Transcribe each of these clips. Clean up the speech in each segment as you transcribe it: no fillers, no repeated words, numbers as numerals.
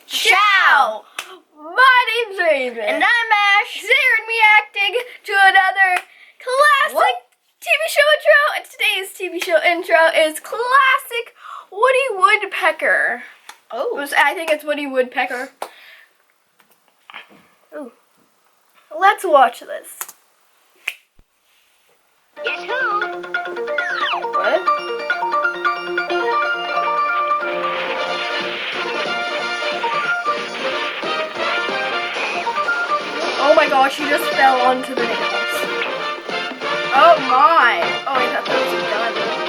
Ciao! My name's Raven. And I'm Ash. Today we're reacting to another classic TV show intro. And today's TV show intro is classic Woody Woodpecker. Oh. I think it's Woody Woodpecker. Ooh. Let's watch this. Guess who? What? Oh my gosh, she just fell onto the nails. Oh my! Oh, I thought that was a gun.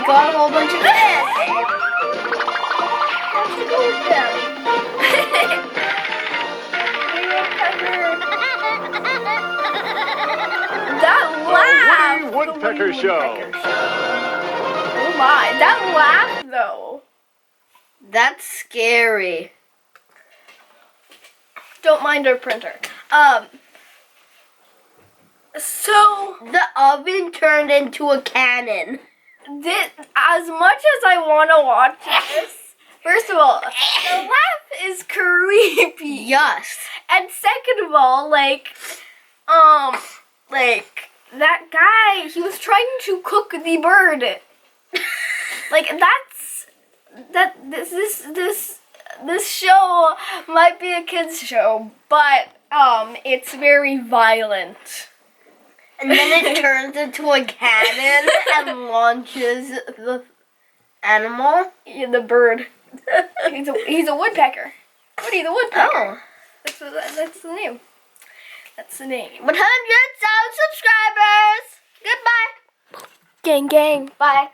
Got a whole bunch of fish. Have to go with them. That laugh. Woodpecker Show. Oh my, that laugh though. That's scary. Don't mind our printer. So The oven turned into a cannon. as much as I want to watch this, first of all, the laugh is creepy. Yes. And second of all, like that guy, he was trying to cook the bird. This show might be a kids show, but it's very violent. And then it turns into a cannon and launches the animal. Yeah, the bird. he's a woodpecker. Woody the Woodpecker. Oh. That's the name. That's the name. 100,000 subscribers. Goodbye. Gang, gang. Bye.